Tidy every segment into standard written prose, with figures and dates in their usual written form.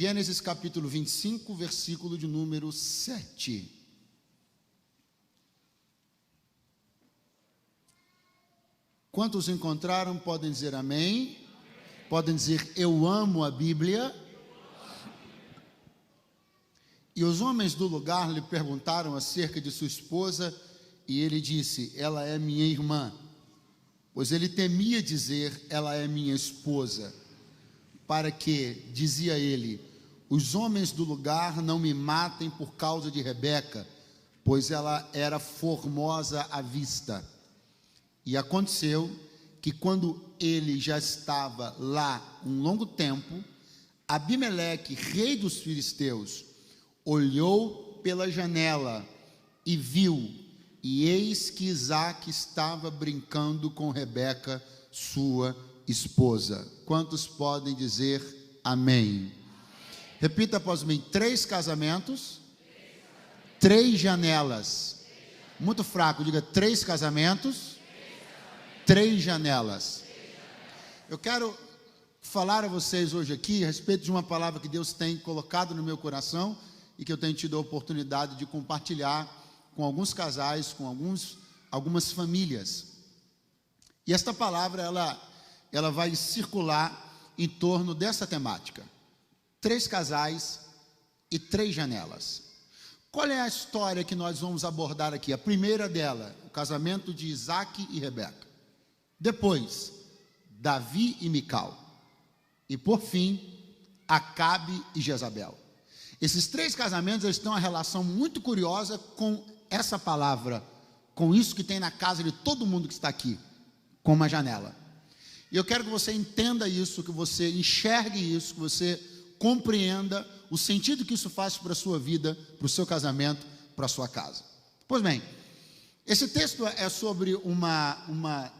Gênesis capítulo 25, versículo de número 7. Quantos encontraram podem dizer amém? Podem dizer eu amo a Bíblia. E os homens do lugar lhe perguntaram acerca de sua esposa, e ele disse: ela é minha irmã. Pois ele temia dizer: ela é minha esposa, para que, dizia ele, os homens do lugar não me matem por causa de Rebeca, pois ela era formosa à vista. E aconteceu que quando ele já estava lá um longo tempo, Abimeleque, rei dos filisteus, olhou pela janela e viu, e eis que Isaque estava brincando com Rebeca, sua esposa. Quantos podem dizer amém? Repita após mim: 3 casamentos, 3 janelas. Muito fraco, diga 3 casamentos, 3 janelas. Eu quero falar a vocês hoje aqui a respeito de uma palavra que Deus tem colocado no meu coração e que eu tenho tido a oportunidade de compartilhar com alguns casais, com algumas famílias. E esta palavra, ela vai circular em torno dessa temática: 3 casais e 3 janelas. Qual é a história que nós vamos abordar aqui? A primeira dela, o casamento de Isaque e Rebeca. Depois, Davi e Mical. E por fim, Acabe e Jezabel. Esses 3 casamentos, eles têm uma relação muito curiosa com essa palavra, com isso que tem na casa de todo mundo que está aqui, com uma janela. E eu quero que você entenda isso, que você enxergue isso, que você compreenda o sentido que isso faz para a sua vida, para o seu casamento, para a sua casa. Pois bem, esse texto é sobre uma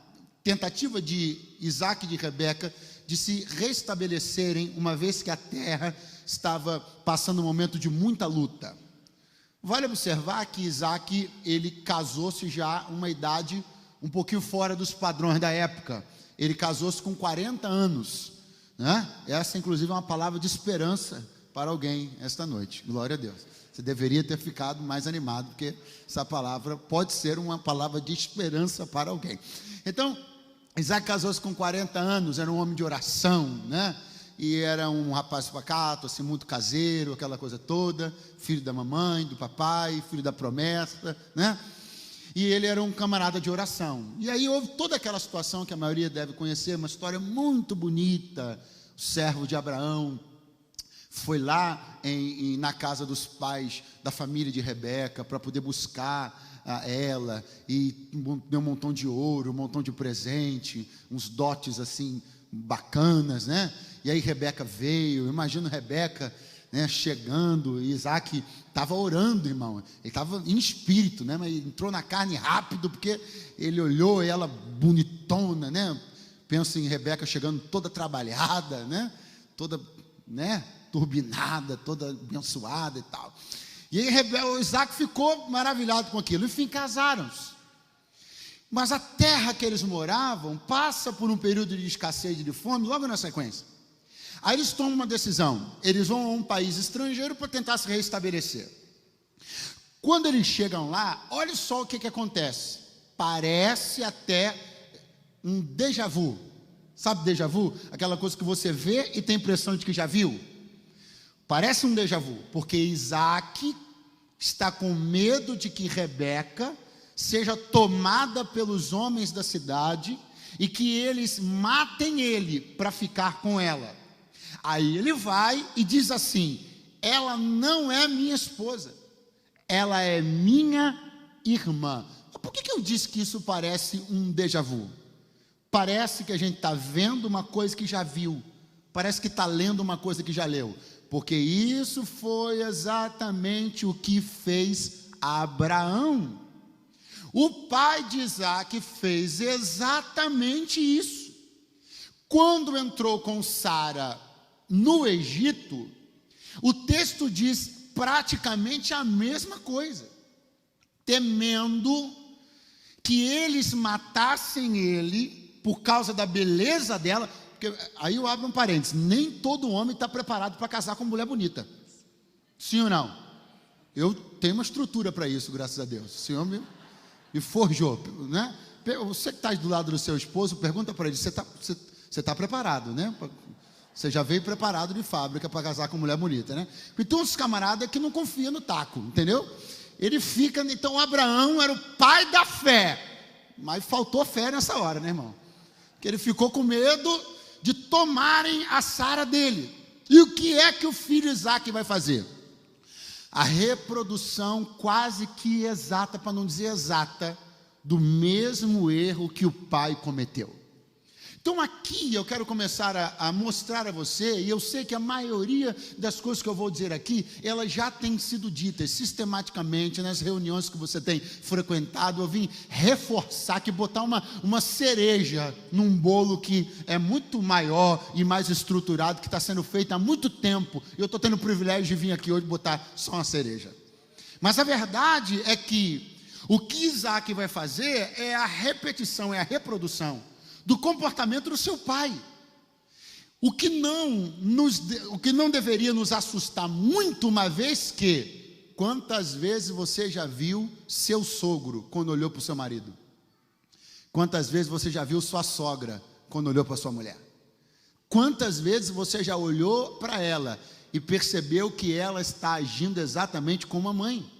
tentativa de Isaque e de Rebeca de se restabelecerem, uma vez que a terra estava passando um momento de muita luta. Vale observar que Isaque, ele casou-se já uma idade um pouquinho fora dos padrões da época. Ele casou-se com 40 anos, né? Essa, inclusive, é uma palavra de esperança para alguém esta noite. Glória a Deus. Você deveria ter ficado mais animado, porque essa palavra pode ser uma palavra de esperança para alguém. Então, Isaque casou-se com 40 anos, era um homem de oração, né? E era um rapaz pacato, assim, muito caseiro, aquela coisa toda, filho da mamãe, do papai, filho da promessa, né? E ele era um camarada de oração. E aí houve toda aquela situação que a maioria deve conhecer, uma história muito bonita. O servo de Abraão foi lá na casa dos pais da família de Rebeca para poder buscar ela, e deu um montão de ouro, um montão de presente, uns dotes assim bacanas, né? E aí Rebeca veio. Imagina Rebeca, né, chegando, e Isaque estava orando, irmão, ele estava em espírito, né, mas entrou na carne rápido, porque ele olhou ela bonitona, né? Pensa em Rebeca chegando toda trabalhada, né, toda, né, turbinada, toda abençoada e tal. E aí o Isaque ficou maravilhado com aquilo. Enfim, casaram-se. Mas a terra que eles moravam passa por um período de escassez e de fome logo na sequência. Aí eles tomam uma decisão. Eles vão a um país estrangeiro para tentar se restabelecer. Quando eles chegam lá, olha só o que acontece. Parece até um déjà vu. Sabe déjà vu? Aquela coisa que você vê e tem a impressão de que já viu. Parece um déjà vu, porque Isaque está com medo de que Rebeca seja tomada pelos homens da cidade e que eles matem ele para ficar com ela. Aí ele vai e diz assim: ela não é minha esposa, ela é minha irmã. Por que eu disse que isso parece um déjà vu? Parece que a gente está vendo uma coisa que já viu, parece que está lendo uma coisa que já leu. Porque isso foi exatamente o que fez Abraão. O pai de Isaque fez exatamente isso. Quando entrou com Sara no Egito, o texto diz praticamente a mesma coisa. Temendo que eles matassem ele por causa da beleza dela, Porque aí eu abro um parênteses, nem todo homem está preparado para casar com mulher bonita. Sim ou não? Eu tenho uma estrutura para isso, graças a Deus. O Senhor me forjou, né? Você que está do lado do seu esposo, pergunta para ele, você está preparado, né? Você já veio preparado de fábrica para casar com mulher bonita, né? Então os camaradas que não confiam no taco, entendeu? Ele fica, então Abraão era o pai da fé, mas faltou fé nessa hora, né, irmão? Que ele ficou com medo de tomarem a Sara dele. E o que é que o filho Isaac vai fazer? A reprodução quase que exata, para não dizer exata, do mesmo erro que o pai cometeu. Então aqui eu quero começar a mostrar a você, e eu sei que a maioria das coisas que eu vou dizer aqui, elas já têm sido ditas sistematicamente nas reuniões que você tem frequentado. Eu vim reforçar que botar uma cereja num bolo que é muito maior e mais estruturado, que está sendo feito há muito tempo, eu estou tendo o privilégio de vir aqui hoje botar só uma cereja. Mas a verdade é que o que Isaac vai fazer é a repetição, é a reprodução do comportamento do seu pai. O que não deveria nos assustar muito, uma vez que, quantas vezes você já viu seu sogro quando olhou para o seu marido? Quantas vezes você já viu sua sogra quando olhou para sua mulher? Quantas vezes você já olhou para ela e percebeu que ela está agindo exatamente como a mãe?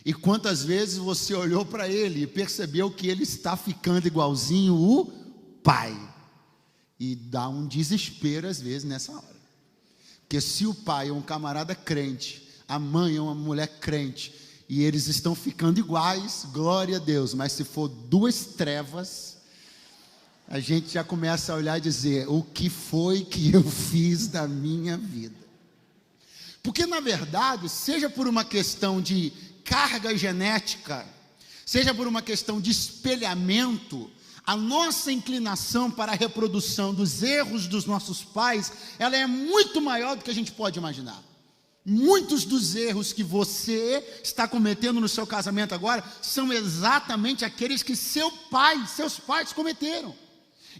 E quantas vezes você olhou para ele e percebeu que ele está ficando igualzinho o pai? E dá um desespero às vezes nessa hora, porque se o pai é um camarada crente, a mãe é uma mulher crente, e eles estão ficando iguais, glória a Deus. Mas se for duas trevas, a gente já começa a olhar e dizer: o que foi que eu fiz da minha vida? Porque na verdade, seja por uma questão de carga genética, seja por uma questão de espelhamento, a nossa inclinação para a reprodução dos erros dos nossos pais, ela é muito maior do que a gente pode imaginar. Muitos dos erros que você está cometendo no seu casamento agora, são exatamente aqueles que seus pais cometeram.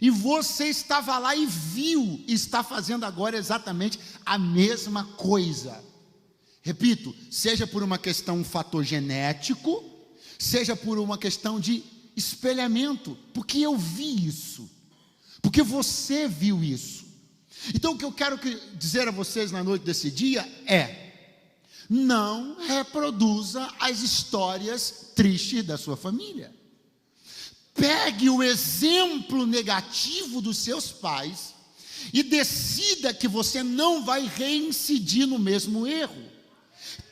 E você estava lá e viu, e está fazendo agora exatamente a mesma coisa. Repito, seja por uma questão, um fator genético, seja por uma questão de espelhamento, porque eu vi isso, porque você viu isso. Então o que eu quero dizer a vocês na noite desse dia é: não reproduza as histórias tristes da sua família. Pegue o exemplo negativo dos seus pais e decida que você não vai reincidir no mesmo erro.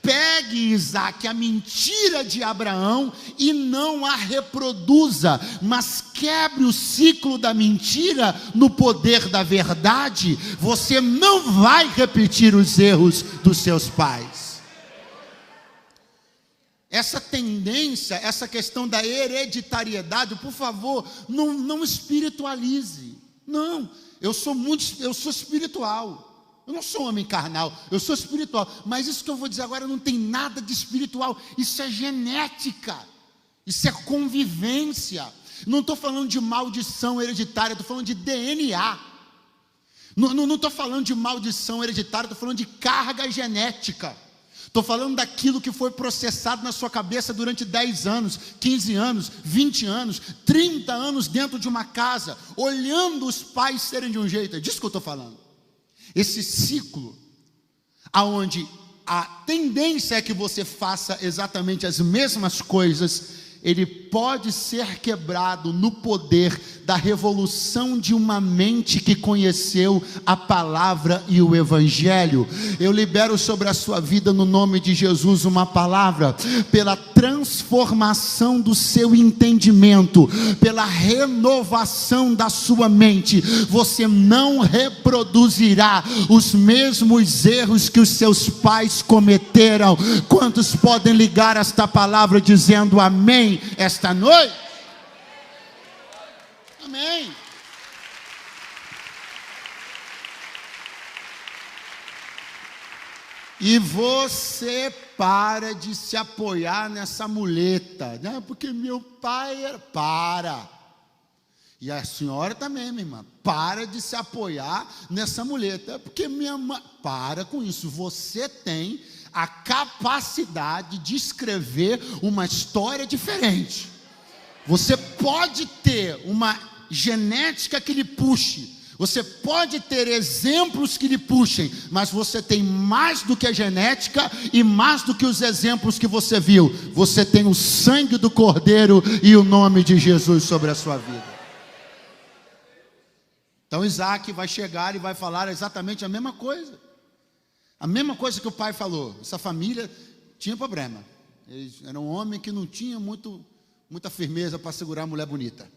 Pegue, Isaac, a mentira de Abraão e não a reproduza, mas quebre o ciclo da mentira no poder da verdade. Você não vai repetir os erros dos seus pais. Essa tendência, essa questão da hereditariedade, por favor, não espiritualize. Não, eu sou espiritual. Eu não sou um homem carnal, eu sou espiritual. Mas isso que eu vou dizer agora não tem nada de espiritual. Isso é genética, isso é convivência. Não estou falando de maldição hereditária, estou falando de DNA. Não estou falando de maldição hereditária, estou falando de carga genética. Estou falando daquilo que foi processado na sua cabeça durante 10 anos, 15 anos, 20 anos, 30 anos dentro de uma casa, olhando os pais serem de um jeito. É disso que eu estou falando. Esse ciclo, aonde a tendência é que você faça exatamente as mesmas coisas, ele pode ser quebrado no poder da revolução de uma mente que conheceu a palavra e o evangelho. Eu libero sobre a sua vida, no nome de Jesus, uma palavra pela transformação do seu entendimento, pela renovação da sua mente. Você não reproduzirá os mesmos erros que os seus pais cometeram. Quantos podem ligar esta palavra dizendo amém esta noite? Amém. E você para de se apoiar nessa muleta, né? Porque meu pai era... Para. E a senhora também, minha irmã, para de se apoiar nessa muleta, porque minha mãe, para com isso, você tem a capacidade de escrever uma história diferente. Você pode ter uma genética que lhe puxe, você pode ter exemplos que lhe puxem, mas você tem mais do que a genética e mais do que os exemplos que você viu. Você tem o sangue do Cordeiro e o nome de Jesus sobre a sua vida. Então Isaac vai chegar e vai falar exatamente a mesma coisa. A mesma coisa que o pai falou. Essa família tinha problema. Eles eram um homem que não tinha muita firmeza para segurar a mulher bonita.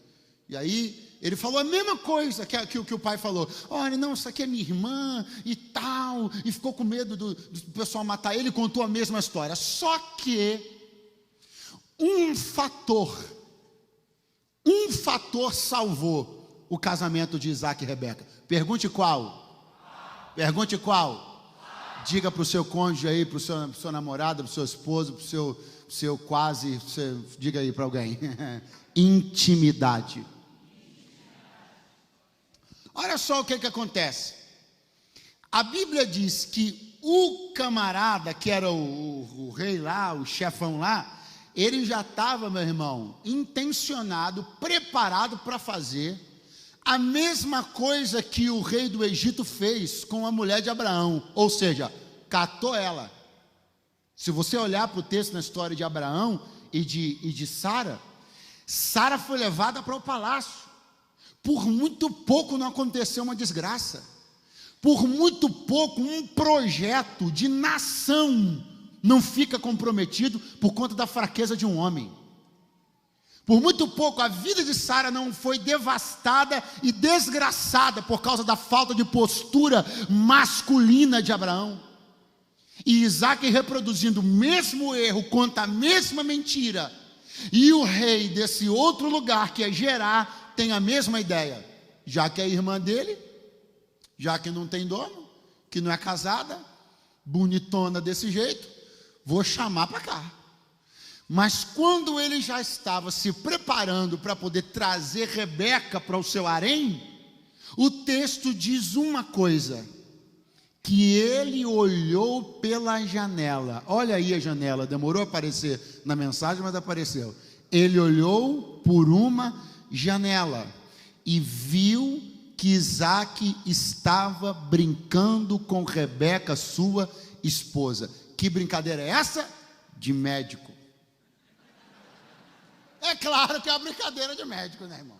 E aí ele falou a mesma coisa que o pai falou. Olha, não, isso aqui é minha irmã e tal. E ficou com medo do pessoal matar ele, contou a mesma história. Só que um fator salvou o casamento de Isaac e Rebeca. Pergunte qual? Pergunte qual? Diga para o seu cônjuge aí, para o seu namorado, para o seu esposo, para o seu quase, diga aí para alguém. Intimidade. Olha só o que acontece. A Bíblia diz que o camarada, que era o rei lá, o chefão lá, ele já estava, meu irmão, intencionado, preparado para fazer a mesma coisa que o rei do Egito fez com a mulher de Abraão, ou seja, catou ela. Se você olhar para o texto na história de Abraão e de Sara, Sara foi levada para o palácio. Por muito pouco não aconteceu uma desgraça. Por muito pouco um projeto de nação não fica comprometido por conta da fraqueza de um homem. Por muito pouco a vida de Sara não foi devastada e desgraçada por causa da falta de postura masculina de Abraão. E Isaac reproduzindo o mesmo erro, conta a mesma mentira. E o rei desse outro lugar, que é Gerar, tem a mesma ideia. Já que é irmã dele, já que não tem dono, que não é casada, bonitona desse jeito, vou chamar para cá. Mas quando ele já estava se preparando para poder trazer Rebeca para o seu harém, o texto diz uma coisa, que ele olhou pela janela. Olha aí a janela, demorou a aparecer na mensagem, mas apareceu. Ele olhou por uma janela e viu que Isaac estava brincando com Rebeca, sua esposa. Que brincadeira é essa? De médico. É claro que é uma brincadeira de médico, né, irmão?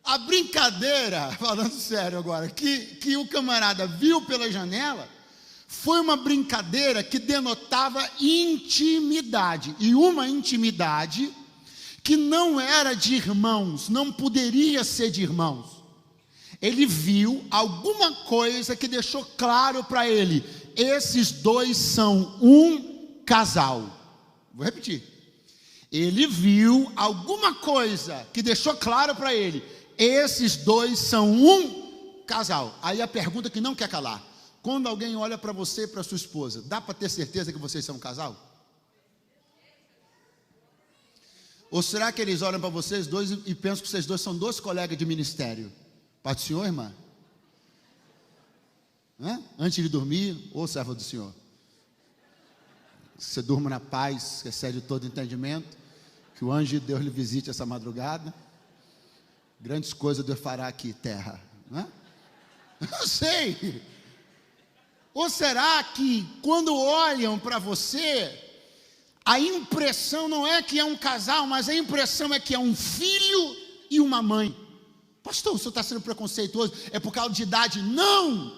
A brincadeira, falando sério agora, que o camarada viu pela janela, foi uma brincadeira que denotava intimidade. E uma intimidade que não era de irmãos, não poderia ser de irmãos. Ele viu alguma coisa que deixou claro para ele: esses dois são um casal. Vou repetir. Ele viu alguma coisa que deixou claro para ele: esses dois são um casal. Aí a pergunta que não quer calar: quando alguém olha para você e para sua esposa, dá para ter certeza que vocês são um casal? Ou será que eles olham para vocês dois e pensam que vocês dois são dois colegas de ministério? Pai do Senhor, irmã? Antes de dormir, ô serva do Senhor, você durma na paz, que excede todo entendimento, que o anjo de Deus lhe visite essa madrugada. Grandes coisas Deus fará aqui, terra, Eu sei. Ou será que quando olham para você, a impressão não é que é um casal, mas a impressão é que é um filho e uma mãe? Pastor, o senhor está sendo preconceituoso, é por causa de idade? Não!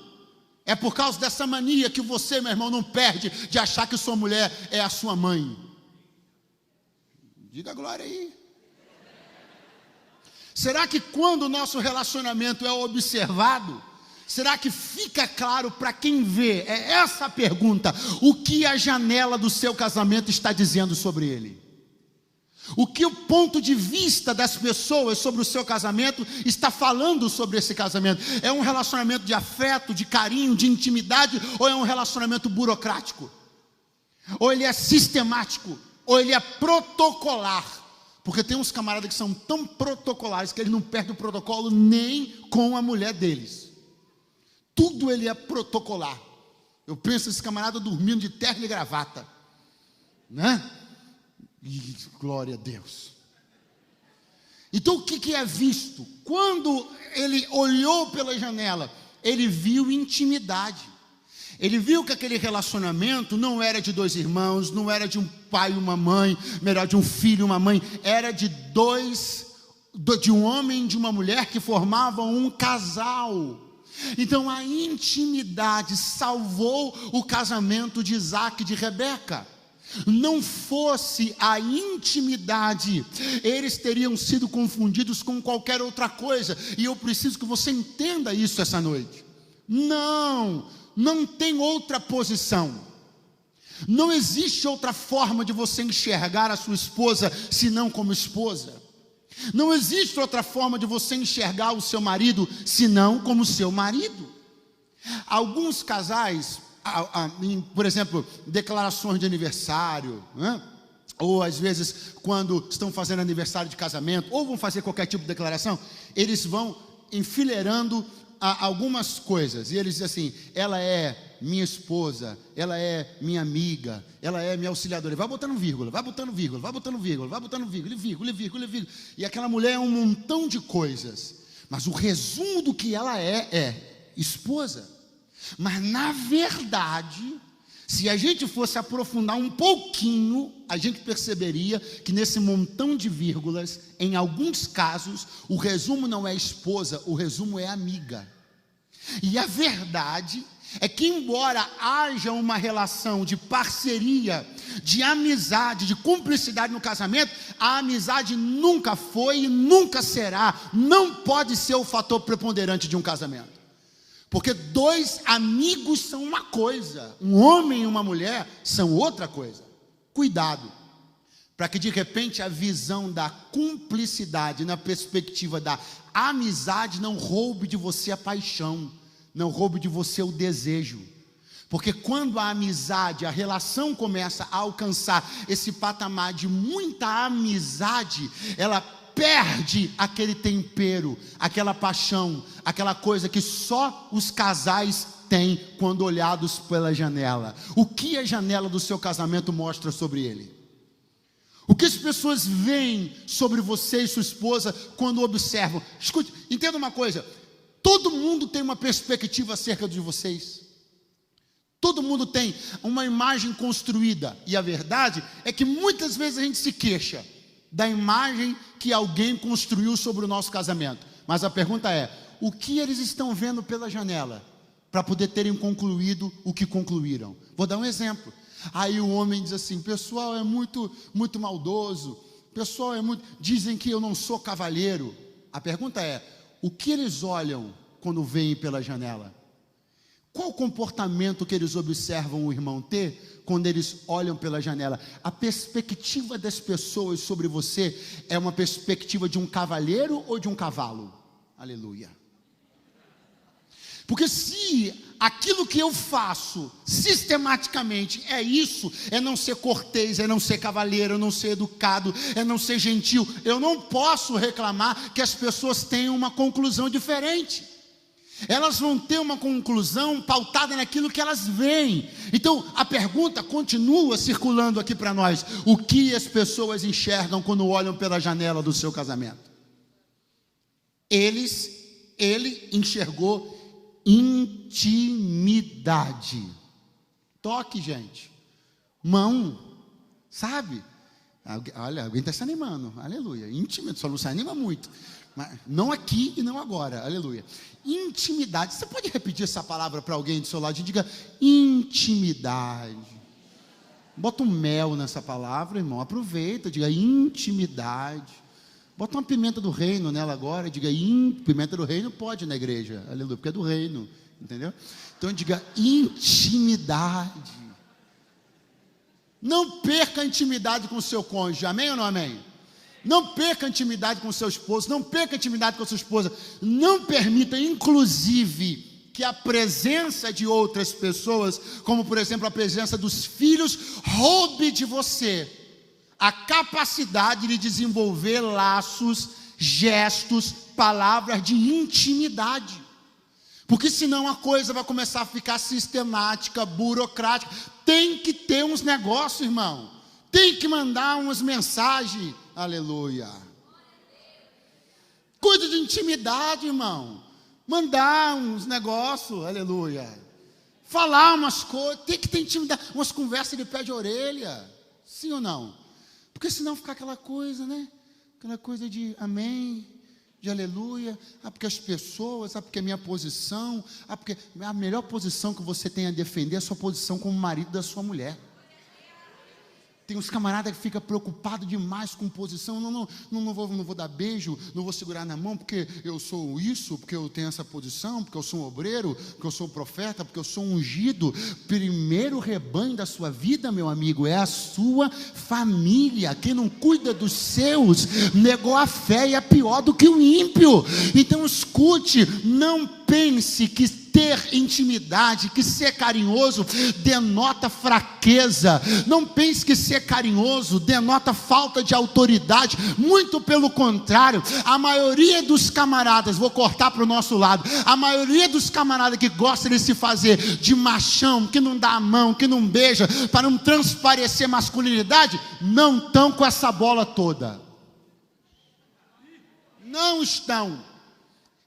É por causa dessa mania que você, meu irmão, não perde de achar que sua mulher é a sua mãe. Diga glória aí. Será que quando o nosso relacionamento é observado, será que fica claro para quem vê? É essa a pergunta. O que a janela do seu casamento está dizendo sobre ele? O que o ponto de vista das pessoas sobre o seu casamento está falando sobre esse casamento? É um relacionamento de afeto, de carinho, de intimidade, ou é um relacionamento burocrático? Ou ele é sistemático, ou ele é protocolar? Porque tem uns camaradas que são tão protocolares que eles não perdem o protocolo nem com a mulher deles. Tudo ele é protocolar. Eu penso esse camarada dormindo de terno e gravata, né? E glória a Deus. Então o que é visto? Quando ele olhou pela janela, ele viu intimidade. Ele viu que aquele relacionamento não era de dois irmãos, não era de um pai e uma mãe, melhor, de um filho e uma mãe, era de um homem e de uma mulher que formavam um casal. Então a intimidade salvou o casamento de Isaac e de Rebeca. Não fosse a intimidade, eles teriam sido confundidos com qualquer outra coisa. E eu preciso que você entenda isso essa noite. Não tem outra posição. Não existe outra forma de você enxergar a sua esposa senão como esposa. Não existe outra forma de você enxergar o seu marido senão como seu marido. Alguns casais, por exemplo, declarações de aniversário, né? Ou às vezes quando estão fazendo aniversário de casamento, ou vão fazer qualquer tipo de declaração, eles vão enfileirando algumas coisas, e eles dizem assim: ela é minha esposa, ela é minha amiga, ela é minha auxiliadora. Vai botando vírgula, vai botando vírgula, vai botando vírgula, vai botando vírgula, vírgula. E aquela mulher é um montão de coisas, mas o resumo do que ela é esposa. Mas na verdade, se a gente fosse aprofundar um pouquinho, a gente perceberia que nesse montão de vírgulas, em alguns casos, o resumo não é esposa, o resumo é amiga. E a verdade é que, embora haja uma relação de parceria, de amizade, de cumplicidade no casamento, a amizade nunca foi e nunca será, não pode ser o fator preponderante de um casamento. Porque dois amigos são uma coisa, um homem e uma mulher são outra coisa. Cuidado, para que de repente a visão da cumplicidade na perspectiva da amizade não roube de você a paixão, não roube de você o desejo. Porque quando a amizade, a relação começa a alcançar esse patamar de muita amizade, ela perde aquele tempero, aquela paixão, aquela coisa que só os casais têm quando olhados pela janela. O que a janela do seu casamento mostra sobre ele? O que as pessoas veem sobre você e sua esposa quando observam? Escute, entenda uma coisa: todo mundo tem uma perspectiva acerca de vocês. Todo mundo tem uma imagem construída. E a verdade é que muitas vezes a gente se queixa da imagem que alguém construiu sobre o nosso casamento. Mas a pergunta é: o que eles estão vendo pela janela para poder terem concluído o que concluíram? Vou dar um exemplo. Aí o homem diz assim: pessoal é muito maldoso, pessoal é muito, dizem que eu não sou cavalheiro. A pergunta é: o que eles olham quando veem pela janela? Qual o comportamento que eles observam o irmão ter quando eles olham pela janela? A perspectiva das pessoas sobre você é uma perspectiva de um cavalheiro ou de um cavalo? Aleluia. Porque se aquilo que eu faço sistematicamente é isso, é não ser cortês, é não ser cavalheiro, é não ser educado, é não ser gentil, eu não posso reclamar que as pessoas tenham uma conclusão diferente. Elas vão ter uma conclusão pautada naquilo que elas veem. Então a pergunta continua circulando aqui para nós: o que as pessoas enxergam quando olham pela janela do seu casamento? Ele enxergou intimidade. Toque, gente, mão, sabe? Olha, alguém está se animando, aleluia. Intimidade, só não se anima muito, mas não aqui e não agora, aleluia. Intimidade. Você pode repetir essa palavra para alguém do seu lado e diga: intimidade. Bota um mel nessa palavra, irmão, aproveita, diga intimidade. Bota uma pimenta do reino nela agora e diga: pimenta do reino pode na igreja, aleluia, porque é do reino, entendeu? Então diga intimidade. Não perca a intimidade com o seu cônjuge, amém ou não amém? Não perca a intimidade com o seu esposo, não perca a intimidade com a sua esposa. Não permita, inclusive, que a presença de outras pessoas, como por exemplo a presença dos filhos, roube de você a capacidade de desenvolver laços, gestos, palavras de intimidade. Porque senão a coisa vai começar a ficar sistemática, burocrática. Tem que ter uns negócios, irmão. Tem que mandar umas mensagens. Aleluia. Coisa de intimidade, irmão. Mandar uns negócios. Aleluia. Falar umas coisas. Tem que ter intimidade. Umas conversas de pé de orelha. Sim ou não? Porque senão fica aquela coisa, né? Aquela coisa de amém, de aleluia. Porque as pessoas, porque a minha posição, porque a melhor posição que você tem a defender é a sua posição como marido da sua mulher. Tem uns camaradas que ficam preocupados demais com posição. Não vou dar beijo, não vou segurar na mão, porque eu sou isso, porque eu tenho essa posição, porque eu sou um obreiro, porque eu sou um profeta, porque eu sou um ungido. Primeiro rebanho da sua vida, meu amigo, é a sua família. Quem não cuida dos seus, negou a fé e é pior do que o ímpio. Então escute, não pense que ter intimidade, que ser carinhoso denota fraqueza. Não pense que ser carinhoso denota falta de autoridade. Muito pelo contrário, a maioria dos camaradas, vou cortar para o nosso lado, a maioria dos camaradas que gostam de se fazer de machão, que não dá a mão, que não beija, para não transparecer masculinidade, não estão com essa bola toda. Não estão.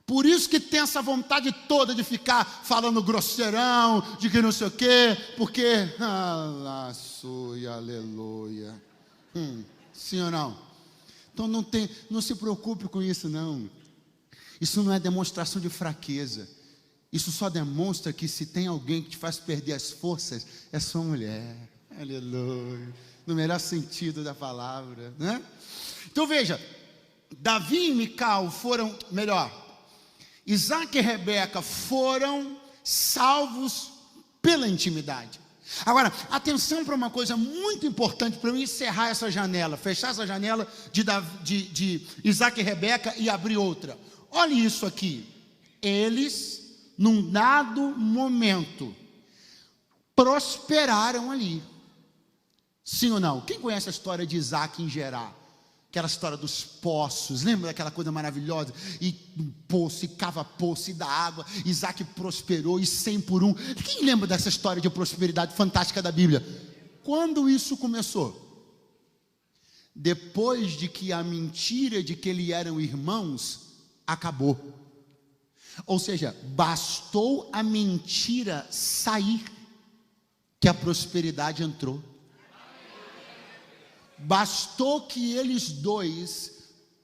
Por isso que tem essa vontade toda de ficar falando grosseirão, de que não sei o quê, porque, aleluia. Sim ou não? Então não se preocupe com isso não. Isso não é demonstração de fraqueza. Isso só demonstra que se tem alguém que te faz perder as forças, é sua mulher. Aleluia. No melhor sentido da palavra, né? Então veja, Davi e Mical foram, Isaac e Rebeca foram salvos pela intimidade. Agora, atenção para uma coisa muito importante para eu encerrar essa janela, fechar essa janela de Isaac e Rebeca e abrir outra. Olha isso aqui. Eles, num dado momento, prosperaram ali. Sim ou não? Quem conhece a história de Isaac em Gerar? Aquela história dos poços, lembra daquela coisa maravilhosa? E um poço, e cava poço, e dá água. Isaac prosperou, e 100 por 1. Quem lembra dessa história de prosperidade fantástica da Bíblia? Quando isso começou? Depois de que a mentira de que eles eram irmãos acabou. Ou seja, bastou a mentira sair, que a prosperidade entrou. Bastou que eles dois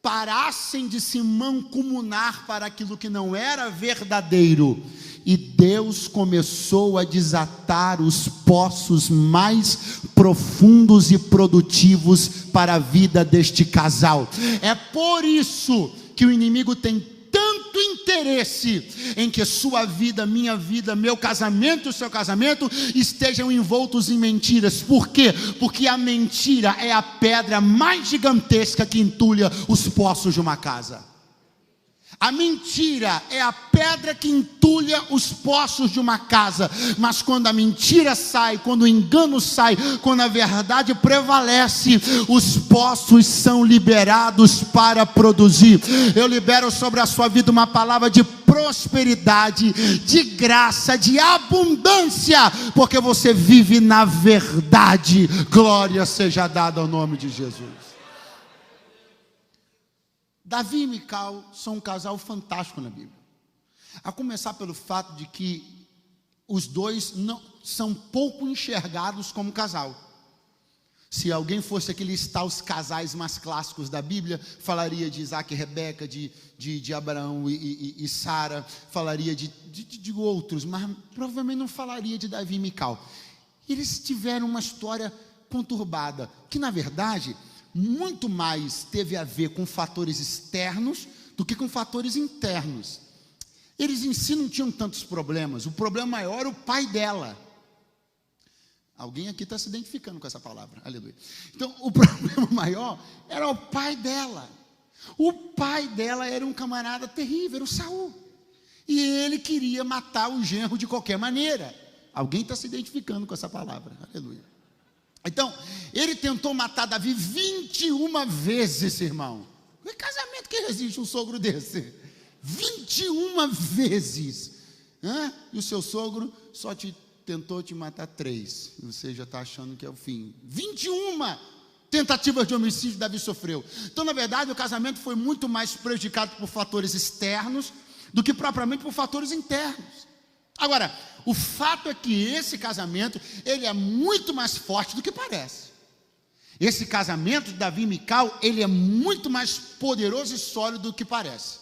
parassem de se mancomunar para aquilo que não era verdadeiro, e Deus começou a desatar os poços mais profundos e produtivos para a vida deste casal. É por isso que o inimigo tem tanto interesse em que sua vida, minha vida, meu casamento e o seu casamento estejam envoltos em mentiras. Por quê? Porque a mentira é a pedra mais gigantesca que entulha os poços de uma casa. A mentira é a pedra que entulha os poços de uma casa. Mas quando a mentira sai, quando o engano sai, quando a verdade prevalece, os poços são liberados para produzir. Eu libero sobre a sua vida uma palavra de prosperidade, de graça, de abundância, porque você vive na verdade. Glória seja dada ao nome de Jesus. Davi e Mical são um casal fantástico na Bíblia. A começar pelo fato de que os dois não são pouco enxergados como casal. Se alguém fosse aqui listar os casais mais clássicos da Bíblia, falaria de Isaac e Rebeca, de Abraão e Sara, falaria de outros, mas provavelmente não falaria de Davi e Mical. Eles tiveram uma história conturbada, que na verdade muito mais teve a ver com fatores externos do que com fatores internos. Eles em si não tinham tantos problemas. O problema maior era o pai dela. Alguém aqui está se identificando com essa palavra, aleluia. Então o problema maior era o pai dela. O pai dela era um camarada terrível, era o Saul, e ele queria matar o genro de qualquer maneira. Alguém está se identificando com essa palavra, aleluia. Então, ele tentou matar Davi 21 vezes, irmão. Que casamento que resiste um sogro desse? 21 vezes. E o seu sogro só tentou te matar 3. Você já está achando que é o fim. 21 tentativas de homicídio Davi sofreu. Então, na verdade, o casamento foi muito mais prejudicado por fatores externos do que propriamente por fatores internos. Agora, o fato é que esse casamento, ele é muito mais forte do que parece. Esse casamento de Davi e Mical, ele é muito mais poderoso e sólido do que parece.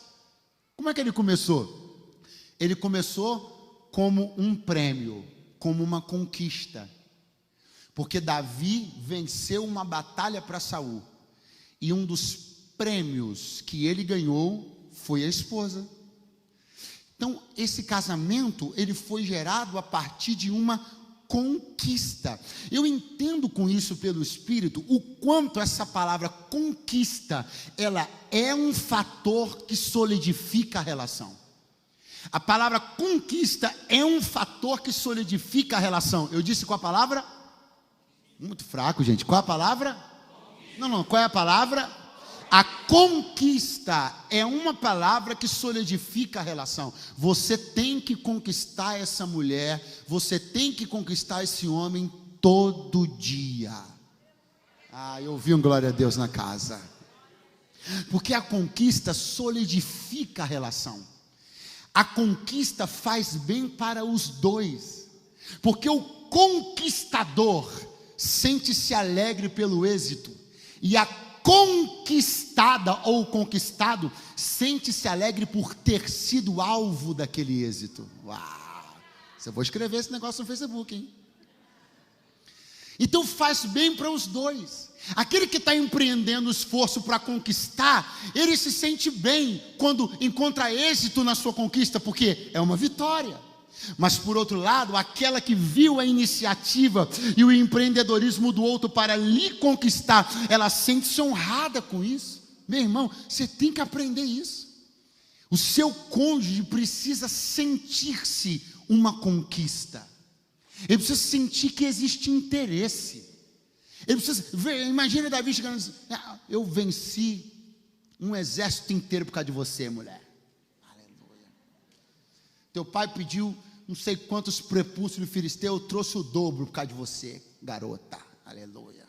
Como é que ele começou? Ele começou como um prêmio, como uma conquista. Porque Davi venceu uma batalha para Saul. E um dos prêmios que ele ganhou foi a esposa. Então, esse casamento, ele foi gerado a partir de uma conquista. Eu entendo com isso pelo Espírito, o quanto essa palavra conquista, ela é um fator que solidifica a relação. A palavra conquista é um fator que solidifica a relação. Eu disse qual a palavra? Muito fraco, gente. Qual a palavra? Não, qual é a palavra? A conquista é uma palavra que solidifica a relação. Você tem que conquistar essa mulher, você tem que conquistar esse homem todo dia. Eu ouvi um glória a Deus na casa. Porque a conquista solidifica a relação. A conquista faz bem para os dois. Porque o conquistador sente-se alegre pelo êxito. E a conquistada ou conquistado sente-se alegre por ter sido alvo daquele êxito. Uau! Eu vou escrever esse negócio no Facebook, hein? Então faz bem para os dois. Aquele que está empreendendo esforço para conquistar, ele se sente bem quando encontra êxito na sua conquista, porque é uma vitória. Mas por outro lado, aquela que viu a iniciativa e o empreendedorismo do outro para lhe conquistar, ela sente-se honrada com isso. Meu irmão, você tem que aprender isso. O seu cônjuge precisa sentir-se uma conquista. Ele precisa sentir que existe interesse. Ele precisa ver, imagina Davi chegando e dizendo: eu venci um exército inteiro por causa de você, mulher. Aleluia. Teu pai pediu não sei quantos prepúcios do filisteu, eu trouxe o dobro por causa de você, garota. Aleluia.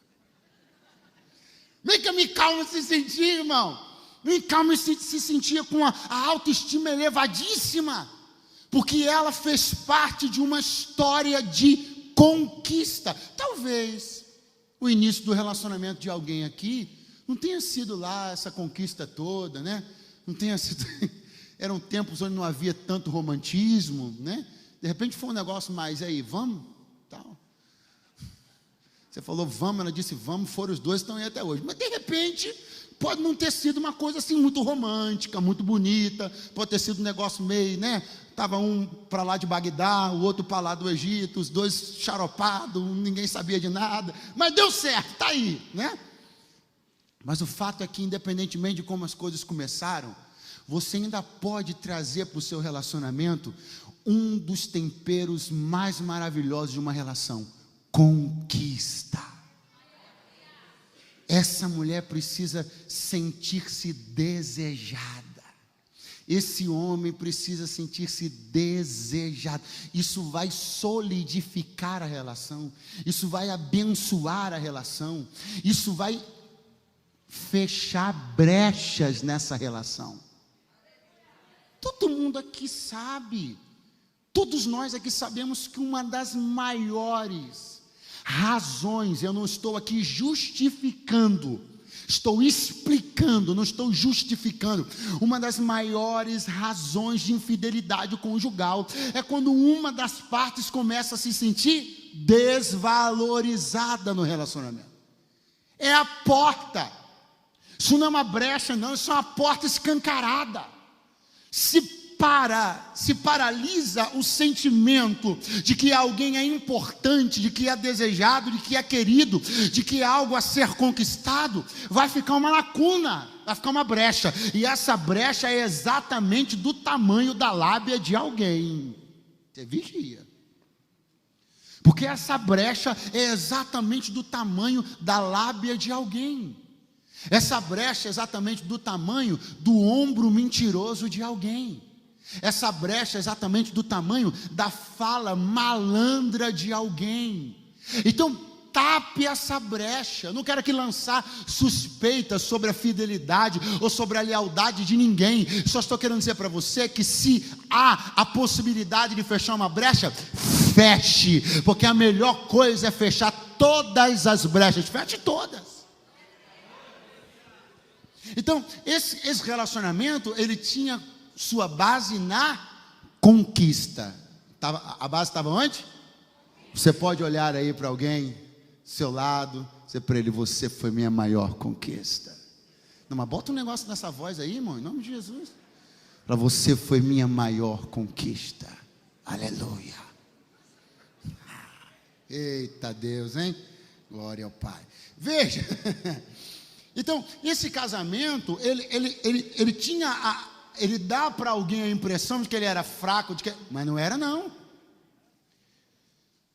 Nem que Mical se sentia, irmão. Mical se sentia com a autoestima elevadíssima, porque ela fez parte de uma história de conquista. Talvez o início do relacionamento de alguém aqui não tenha sido lá essa conquista toda, né? Não tenha sido... Eram tempos onde não havia tanto romantismo, né? De repente foi um negócio mais, aí, vamos? Tal. Você falou vamos, ela disse vamos, foram os dois, estão aí até hoje. Mas de repente, pode não ter sido uma coisa assim muito romântica, muito bonita, pode ter sido um negócio meio, né? Estava um para lá de Bagdá, o outro para lá do Egito, os dois xaropados, ninguém sabia de nada, mas deu certo, está aí, né? Mas o fato é que, independentemente de como as coisas começaram, você ainda pode trazer para o seu relacionamento um dos temperos mais maravilhosos de uma relação: conquista. Essa mulher precisa sentir-se desejada. Esse homem precisa sentir-se desejado. Isso vai solidificar a relação. Isso vai abençoar a relação. Isso vai fechar brechas nessa relação. Todo mundo aqui sabe. Todos nós aqui sabemos que uma das maiores razões, eu não estou aqui justificando, estou explicando, não estou justificando. Uma das maiores razões de infidelidade conjugal é quando uma das partes começa a se sentir desvalorizada no relacionamento. É a porta. Isso não é uma brecha, não, isso é uma porta escancarada. Se paralisa o sentimento de que alguém é importante, de que é desejado, de que é querido, de que é algo a ser conquistado, vai ficar uma lacuna, vai ficar uma brecha, e essa brecha é exatamente do tamanho da lábia de alguém. Você vigia. Porque essa brecha é exatamente do tamanho da lábia de alguém. Essa brecha é exatamente do tamanho do ombro mentiroso de alguém. Essa brecha é exatamente do tamanho da fala malandra de alguém. Então, tape essa brecha. Eu não quero aqui lançar suspeitas sobre a fidelidade ou sobre a lealdade de ninguém. Só estou querendo dizer para você que se há a possibilidade de fechar uma brecha, feche, porque a melhor coisa é fechar todas as brechas. Feche todas. Então, esse relacionamento, ele tinha sua base na conquista. A base estava onde? Você pode olhar aí para alguém, seu lado, dizer para ele: você foi minha maior conquista. Não, mas bota um negócio nessa voz aí, irmão, em nome de Jesus. Para você foi minha maior conquista. Aleluia. Eita Deus, hein? Glória ao Pai. Veja. Então, esse casamento, ele tinha, ele dá para alguém a impressão de que ele era fraco, mas não era não.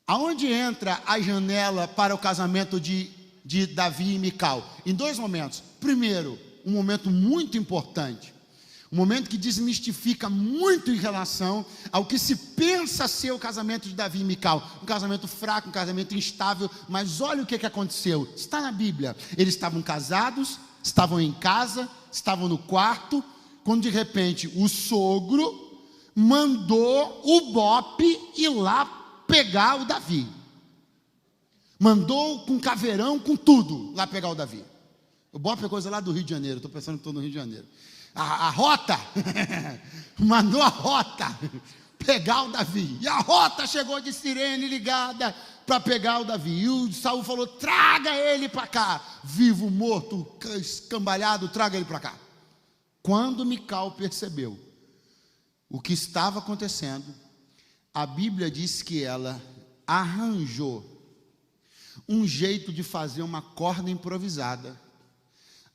Aonde entra a janela para o casamento de Davi e Mical? Em dois momentos. Primeiro, um momento muito importante, um momento que desmistifica muito em relação ao que se pensa ser o casamento de Davi e Mical. Um casamento fraco, um casamento instável, mas olha o que aconteceu. Está na Bíblia. Eles estavam casados, estavam em casa, estavam no quarto, quando de repente o sogro mandou o bope ir lá pegar o Davi. Mandou com caveirão, com tudo, lá pegar o Davi. O bope é coisa lá do Rio de Janeiro, estou pensando que estou no Rio de Janeiro. A rota, mandou a rota pegar o Davi, e a rota chegou de sirene ligada para pegar o Davi, e o Saul falou: traga ele para cá, vivo, morto, escambalhado, traga ele para cá. Quando Mical percebeu o que estava acontecendo, a Bíblia diz que ela arranjou um jeito de fazer uma corda improvisada,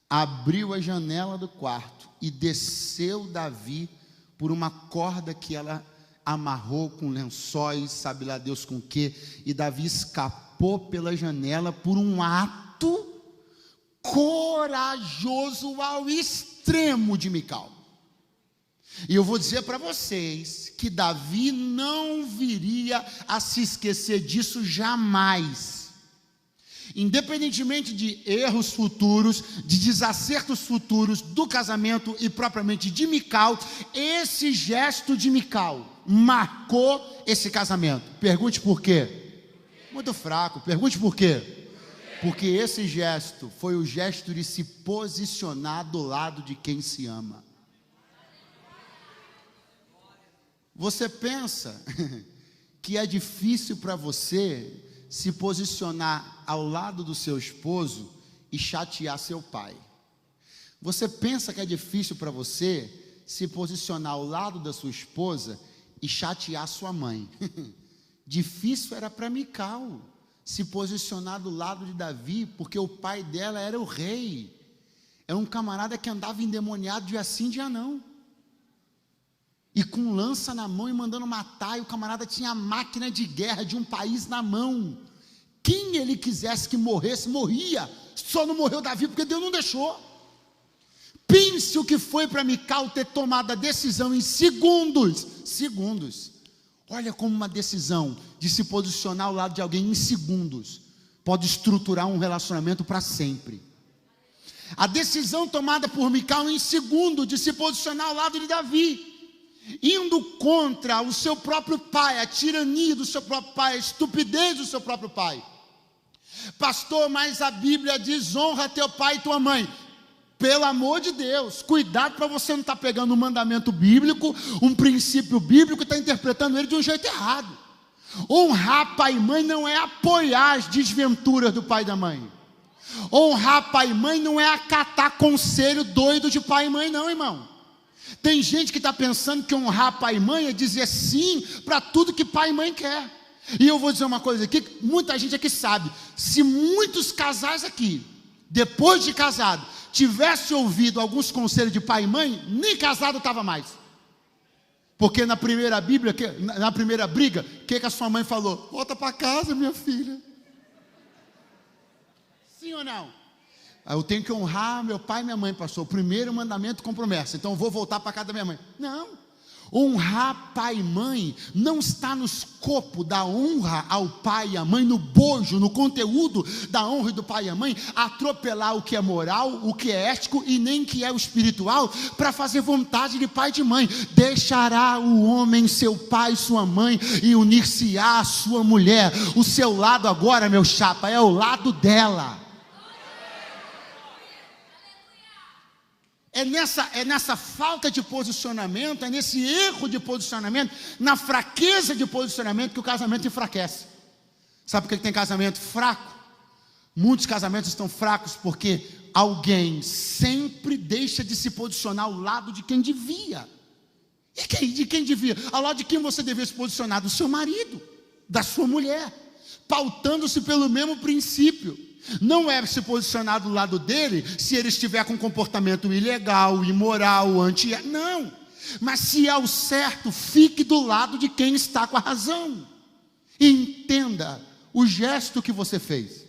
abriu a janela do quarto e desceu Davi por uma corda que ela amarrou com lençóis, sabe lá Deus com o quê, e Davi escapou pela janela por um ato corajoso ao extremo de Mical. E eu vou dizer para vocês que Davi não viria a se esquecer disso jamais. Independentemente de erros futuros, de desacertos futuros do casamento e propriamente de Mical, esse gesto de Mical marcou esse casamento. Pergunte por quê? Muito fraco. Pergunte por quê? Porque esse gesto foi o gesto de se posicionar do lado de quem se ama. Você pensa que é difícil para você se posicionar ao lado do seu esposo e chatear seu pai? Você pensa que é difícil para você se posicionar ao lado da sua esposa e chatear sua mãe? Difícil era para Mical se posicionar do lado de Davi, porque o pai dela era o rei, era um camarada que andava endemoniado dia sim, dia não, e com lança na mão e mandando matar, e o camarada tinha a máquina de guerra de um país na mão. Quem ele quisesse que morresse, morria. Só não morreu Davi porque Deus não deixou. Pense o que foi para Mical ter tomado a decisão em segundos. Olha como uma decisão de se posicionar ao lado de alguém em segundos pode estruturar um relacionamento para sempre. A decisão tomada por Mical em segundo de se posicionar ao lado de Davi, indo contra o seu próprio pai, a tirania do seu próprio pai, a estupidez do seu próprio pai. Pastor, mas a Bíblia diz: honra teu pai e tua mãe. Pelo amor de Deus, cuidado para você não estar pegando um mandamento bíblico, um princípio bíblico, e estar interpretando ele de um jeito errado. Honrar pai e mãe não é apoiar as desventuras do pai e da mãe. Honrar pai e mãe não é acatar conselho doido de pai e mãe, não, irmão. Tem gente que está pensando que honrar pai e mãe é dizer sim para tudo que pai e mãe quer. E eu vou dizer uma coisa aqui, muita gente aqui sabe, se muitos casais aqui, depois de casado, tivesse ouvido alguns conselhos de pai e mãe, nem casado estava mais. Porque na primeira briga, o que a sua mãe falou? Volta para casa, minha filha. Sim ou não? Eu tenho que honrar meu pai e minha mãe, pastor. O primeiro mandamento com promessa. Então eu vou voltar para casa da minha mãe. Não. Honrar pai e mãe não está no escopo da honra ao pai e à mãe, no bojo, no conteúdo da honra do pai e à mãe, atropelar o que é moral, o que é ético e nem que é o espiritual, para fazer vontade de pai e de mãe. Deixará o homem seu pai e sua mãe e unir-se-á à sua mulher. O seu lado agora, meu chapa, é o lado dela. É nessa falta de posicionamento, é nesse erro de posicionamento, na fraqueza de posicionamento que o casamento enfraquece. Sabe por que tem casamento fraco? Muitos casamentos estão fracos porque alguém sempre deixa de se posicionar ao lado de quem devia. E de quem devia? Ao lado de quem você devia se posicionar? Do seu marido, da sua mulher, pautando-se pelo mesmo princípio. Não é se posicionar do lado dele se ele estiver com comportamento ilegal, imoral, não. Mas se é o certo, fique do lado de quem está com a razão. E entenda o gesto que você fez,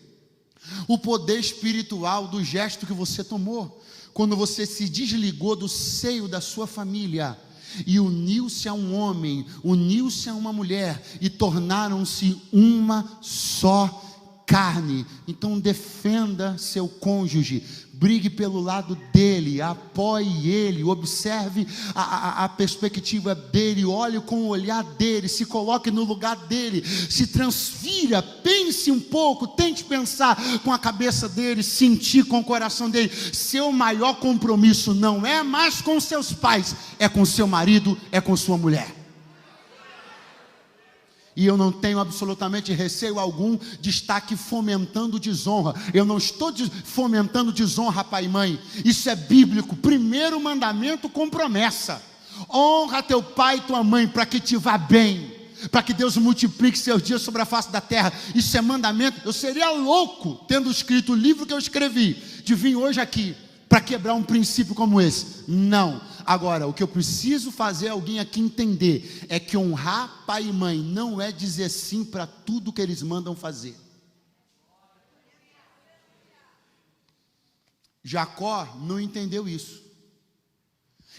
o poder espiritual do gesto que você tomou, quando você se desligou do seio da sua família e uniu-se a um homem, uniu-se a uma mulher e tornaram-se uma só carne. Então defenda seu cônjuge, brigue pelo lado dele, apoie ele, observe a perspectiva dele, olhe com o olhar dele, se coloque no lugar dele, se transfira, pense um pouco, tente pensar com a cabeça dele, sentir com o coração dele. Seu maior compromisso não é mais com seus pais, é com seu marido, é com sua mulher. E eu não tenho absolutamente receio algum de estar aqui fomentando desonra. Eu não estou fomentando desonra, pai e mãe. Isso é bíblico. Primeiro mandamento com promessa. Honra teu pai e tua mãe para que te vá bem, para que Deus multiplique seus dias sobre a face da terra. Isso é mandamento. Eu seria louco, tendo escrito o livro que eu escrevi, de vir hoje aqui para quebrar um princípio como esse. Não. Agora, o que eu preciso fazer alguém aqui entender é que honrar pai e mãe não é dizer sim para tudo que eles mandam fazer. Jacó não entendeu isso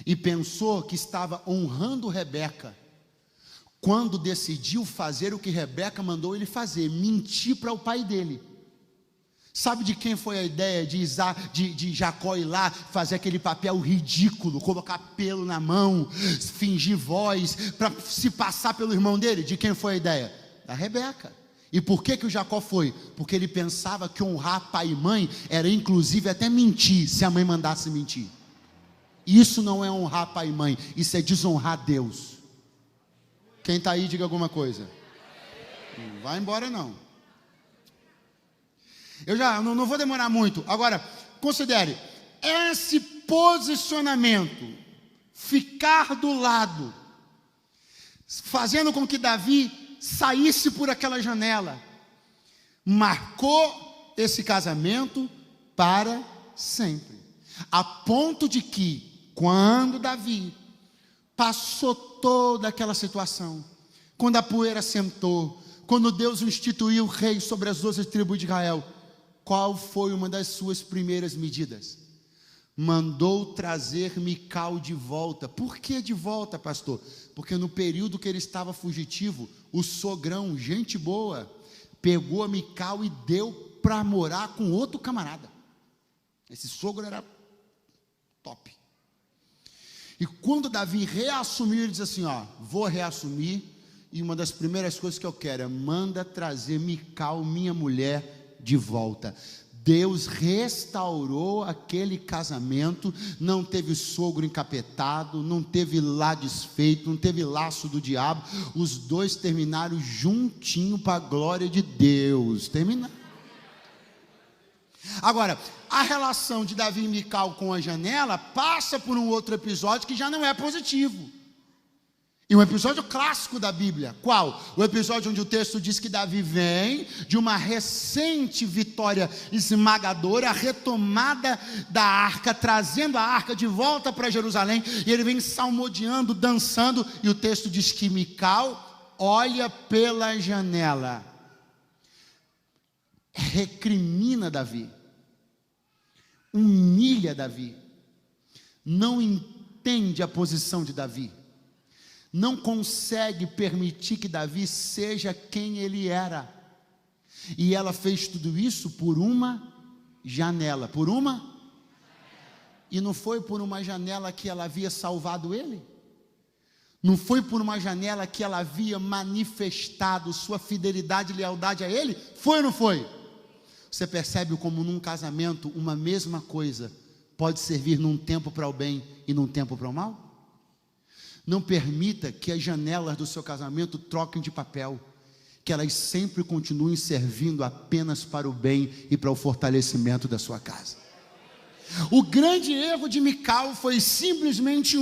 e pensou que estava honrando Rebeca quando decidiu fazer o que Rebeca mandou ele fazer, mentir para o pai dele. Sabe de quem foi a ideia de Jacó ir lá fazer aquele papel ridículo, colocar pelo na mão, fingir voz, para se passar pelo irmão dele? De quem foi a ideia? Da Rebeca. E por que o Jacó foi? Porque ele pensava que honrar pai e mãe era inclusive até mentir, se a mãe mandasse mentir. Isso não é honrar pai e mãe, isso é desonrar Deus. Quem está aí, diga alguma coisa. Não vai embora não. Eu já não vou demorar muito. Agora, considere, esse posicionamento, ficar do lado, fazendo com que Davi saísse por aquela janela, marcou esse casamento para sempre, a ponto de que, quando Davi passou toda aquela situação, quando a poeira sentou, quando Deus instituiu o rei sobre as 12 tribos de Israel, qual foi uma das suas primeiras medidas? Mandou trazer Mical de volta. Por que de volta, pastor? Porque no período que ele estava fugitivo, o sogrão, gente boa, pegou a Mical e deu para morar com outro camarada. Esse sogro era top. E quando Davi reassumiu, ele disse assim, vou reassumir, e uma das primeiras coisas que eu quero é, manda trazer Mical, minha mulher, de volta. Deus restaurou aquele casamento, não teve sogro encapetado, não teve lá desfeito, não teve laço do diabo, os dois terminaram juntinho para a glória de Deus. Terminaram. Agora, a relação de Davi e Mical com a janela passa por um outro episódio que já não é positivo. E um episódio clássico da Bíblia, qual? O episódio onde o texto diz que Davi vem de uma recente vitória esmagadora, a retomada da arca, trazendo a arca de volta para Jerusalém, e ele vem salmodiando, dançando, e o texto diz que Mical olha pela janela, recrimina Davi, humilha Davi, não entende a posição de Davi, não consegue permitir que Davi seja quem ele era, e ela fez tudo isso por uma janela, e não foi por uma janela que ela havia salvado ele, não foi por uma janela que ela havia manifestado sua fidelidade e lealdade a ele, foi ou não foi? Você percebe como num casamento uma mesma coisa pode servir num tempo para o bem e num tempo para o mal? Não permita que as janelas do seu casamento troquem de papel, que elas sempre continuem servindo apenas para o bem e para o fortalecimento da sua casa. O grande erro de Mical foi simplesmente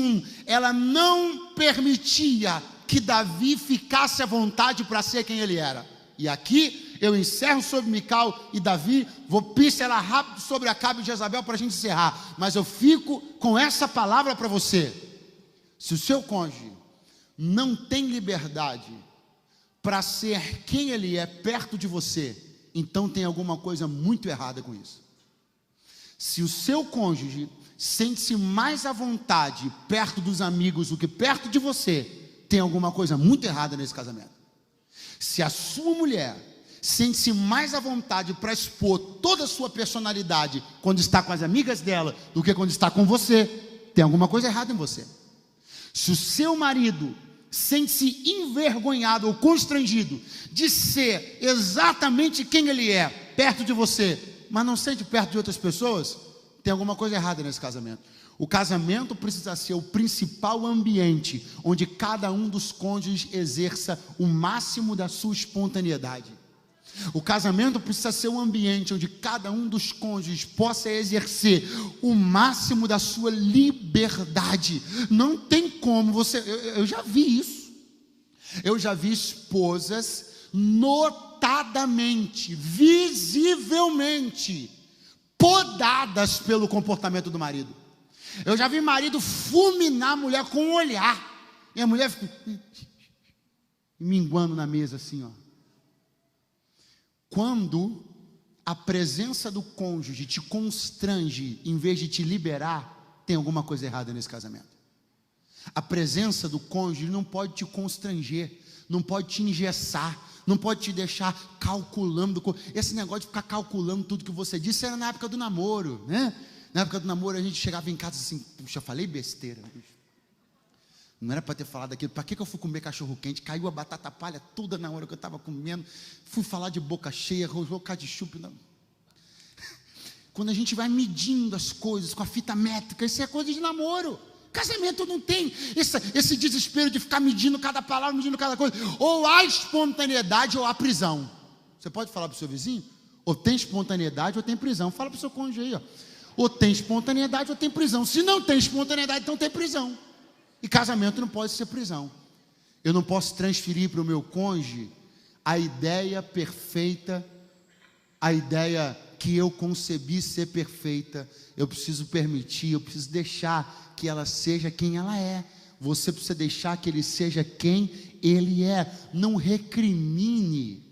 ela não permitia que Davi ficasse à vontade para ser quem ele era. E aqui eu encerro sobre Mical e Davi, vou pincelar rápido sobre Acabe e Jezabel para a gente encerrar, mas eu fico com essa palavra para você. Se o seu cônjuge não tem liberdade para ser quem ele é perto de você, então tem alguma coisa muito errada com isso. Se o seu cônjuge sente-se mais à vontade perto dos amigos do que perto de você, tem alguma coisa muito errada nesse casamento. Se a sua mulher sente-se mais à vontade para expor toda a sua personalidade quando está com as amigas dela do que quando está com você, tem alguma coisa errada em você. Se o seu marido sente-se envergonhado ou constrangido de ser exatamente quem ele é perto de você, mas não sente perto de outras pessoas, tem alguma coisa errada nesse casamento. O casamento precisa ser o principal ambiente onde cada um dos cônjuges exerça o máximo da sua espontaneidade. O casamento precisa ser um ambiente onde cada um dos cônjuges possa exercer o máximo da sua liberdade. Não tem como você... Eu já vi isso. Eu já vi esposas notadamente, visivelmente podadas pelo comportamento do marido. Eu já vi marido fulminar a mulher com um olhar, e a mulher fica minguando na mesa assim, ó. Quando a presença do cônjuge te constrange em vez de te liberar, tem alguma coisa errada nesse casamento. A presença do cônjuge não pode te constranger, não pode te engessar, não pode te deixar calculando. Esse negócio de ficar calculando tudo que você disse era na época do namoro, né? Na época do namoro a gente chegava em casa assim, puxa, falei besteira, não era para ter falado aquilo, para que eu fui comer cachorro quente, caiu a batata palha toda na hora que eu estava comendo, fui falar de boca cheia, rojou ketchup, não. Quando a gente vai medindo as coisas com a fita métrica, isso é coisa de namoro. Casamento não tem esse desespero de ficar medindo cada palavra, medindo cada coisa. Ou há espontaneidade ou há prisão. Você pode falar para o seu vizinho? Ou tem espontaneidade ou tem prisão. Fala para o seu cônjuge aí, ó. Ou tem espontaneidade ou tem prisão. Se não tem espontaneidade, então tem prisão. E casamento não pode ser prisão. Eu não posso transferir para o meu cônjuge a ideia perfeita, a ideia que eu concebi ser perfeita. Eu preciso permitir, eu preciso deixar que ela seja quem ela é. Você precisa deixar que ele seja quem ele é. Não recrimine.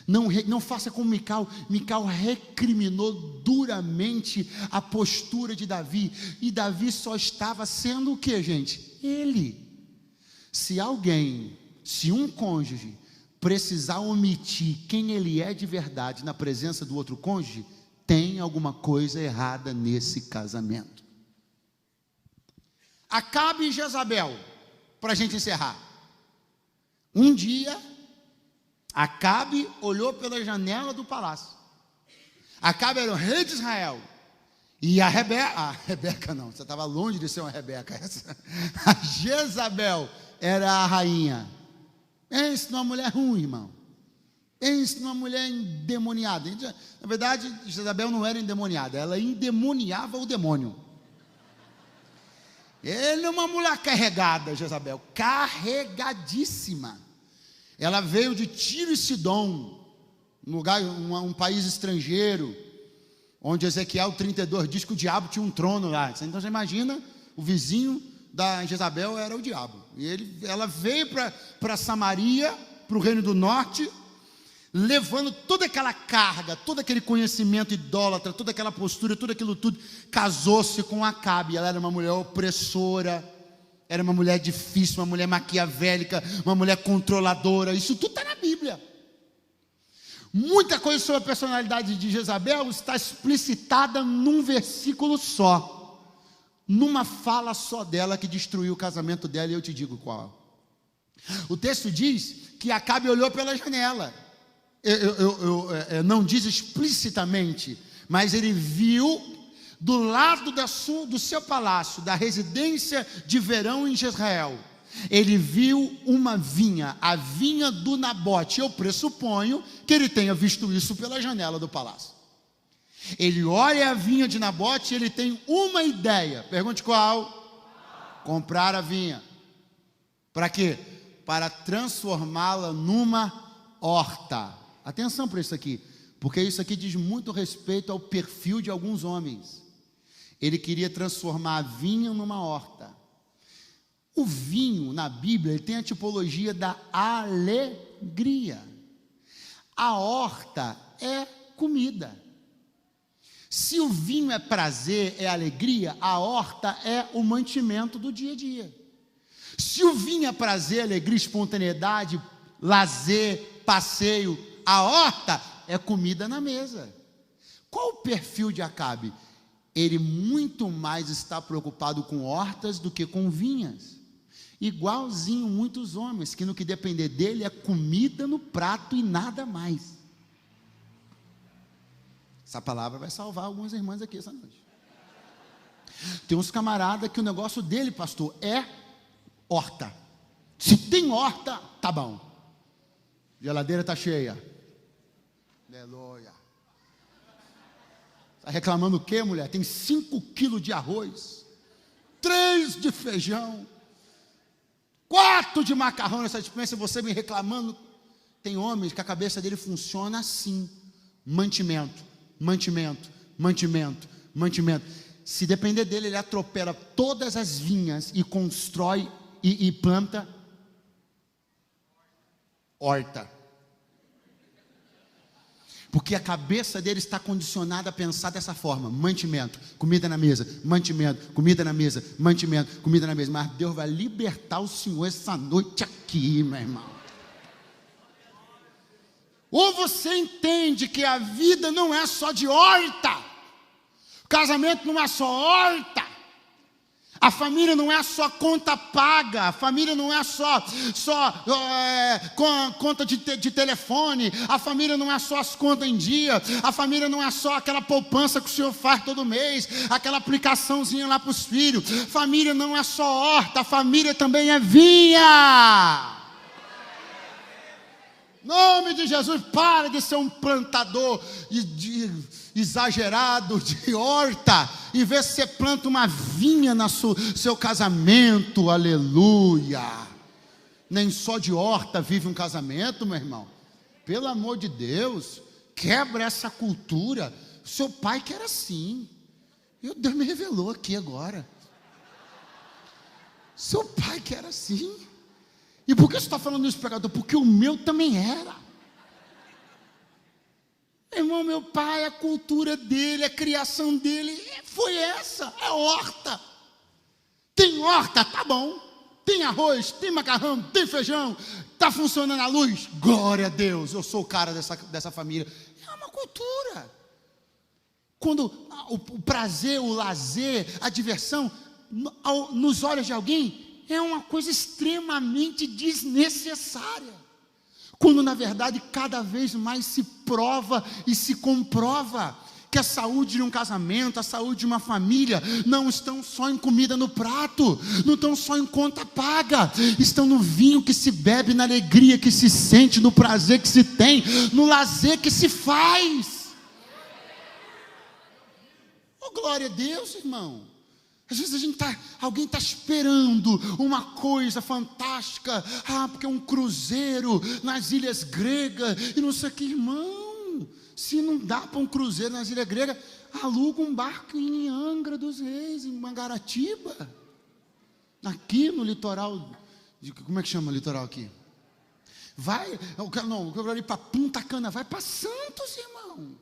Não faça como Mical. Mical recriminou duramente a postura de Davi. E Davi só estava sendo o que, gente? Ele. Se um cônjuge precisar omitir quem ele é de verdade na presença do outro cônjuge, tem alguma coisa errada nesse casamento. Acabe e Jezabel, para a gente encerrar. Um dia, Acabe olhou pela janela do palácio. Acabe era o rei de Israel. E a Rebeca não, você estava longe de ser uma Rebeca. A Jezabel era a rainha. Pense numa mulher ruim, irmão. Pense numa mulher endemoniada. Na verdade, Jezabel não era endemoniada, ela endemoniava o demônio. Ele é uma mulher carregada, Jezabel, carregadíssima. Ela veio de Tiro e Sidom, um país estrangeiro, onde Ezequiel 32 diz que o diabo tinha um trono lá. Então você imagina, o vizinho da Jezabel era o diabo. E ela veio para Samaria, para o reino do norte, levando toda aquela carga, todo aquele conhecimento idólatra, toda aquela postura, tudo aquilo tudo. Casou-se com Acabe. Ela era uma mulher opressora, era uma mulher difícil, uma mulher maquiavélica, uma mulher controladora. Isso tudo está na Bíblia. Muita coisa sobre a personalidade de Jezabel está explicitada num versículo só, numa fala só dela que destruiu o casamento dela, e eu te digo qual. O texto diz que Acabe olhou pela janela. Não diz explicitamente, mas ele viu do lado do seu palácio, da residência de verão em Jezreel, ele viu uma vinha, a vinha do Nabote. Eu pressuponho que ele tenha visto isso pela janela do palácio. Ele olha a vinha de Nabote e ele tem uma ideia. Pergunte qual? Comprar a vinha. Para quê? Para transformá-la numa horta. Atenção para isso aqui, porque isso aqui diz muito respeito ao perfil de alguns homens. Ele queria transformar a vinha numa horta. O vinho, na Bíblia, ele tem a tipologia da alegria. A horta é comida. Se o vinho é prazer, é alegria, a horta é o mantimento do dia a dia. Se o vinho é prazer, alegria, espontaneidade, lazer, passeio, a horta é comida na mesa. Qual o perfil de Acabe? Ele muito mais está preocupado com hortas do que com vinhas. Igualzinho muitos homens, que no que depender dele é comida no prato e nada mais. Essa palavra vai salvar algumas irmãs aqui essa noite. Tem uns camaradas que o negócio dele, pastor, é horta. Se tem horta, tá bom. Geladeira está cheia. Aleluia. Está reclamando o quê, mulher? Tem 5 quilos de arroz, 3 de feijão, 4 de macarrão nessa dispensa, você me reclamando. Tem homens que a cabeça dele funciona assim: mantimento, mantimento, mantimento, mantimento. Se depender dele, ele atropela todas as vinhas e constrói e planta horta. Porque a cabeça dele está condicionada a pensar dessa forma: mantimento, comida na mesa, mantimento, comida na mesa, mantimento, comida na mesa. Mas Deus vai libertar o Senhor essa noite aqui, meu irmão. Ou você entende que a vida não é só de horta, o casamento não é só horta, a família não é só conta paga, a família não é só conta de telefone, a família não é só as contas em dia, a família não é só aquela poupança que o senhor faz todo mês, aquela aplicaçãozinha lá para os filhos. Família não é só horta, a família também é vinha. Em nome de Jesus, para de ser um plantador exagerado de horta e vê se você planta uma vinha no seu casamento. Aleluia. Nem só de horta vive um casamento, meu irmão. Pelo amor de Deus, quebra essa cultura. Seu pai que era assim, e Deus me revelou aqui agora. Seu pai que era assim. E por que você está falando isso, pregador? Porque o meu também era. Irmão, meu pai, a cultura dele, a criação dele foi essa, é horta. Tem horta, tá bom. Tem arroz, tem macarrão, tem feijão, está funcionando a luz. Glória a Deus, eu sou o cara dessa família. É uma cultura. Quando o prazer, o lazer, a diversão, nos olhos de alguém, é uma coisa extremamente desnecessária. Quando na verdade cada vez mais se prova e se comprova que a saúde de um casamento, a saúde de uma família não estão só em comida no prato, não estão só em conta paga, estão no vinho que se bebe, na alegria que se sente, no prazer que se tem, no lazer que se faz. Oh, glória a Deus, irmão. Às vezes alguém está esperando uma coisa fantástica, porque é um cruzeiro nas ilhas gregas, e não sei o que, irmão, se não dá para um cruzeiro nas ilhas gregas, aluga um barco em Angra dos Reis, em Mangaratiba, aqui no litoral, como é que chama o litoral aqui? Eu quero ir para Punta Cana, vai para Santos, irmão.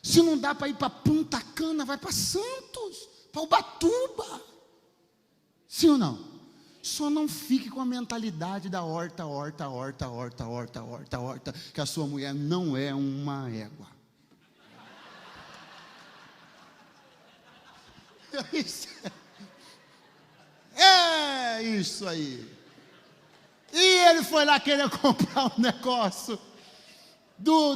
Se não dá para ir para Punta Cana, vai para Santos, para Ubatuba. Sim ou não? Só não fique com a mentalidade da horta, que a sua mulher não é uma égua. É isso aí. E ele foi lá querer comprar um negócio do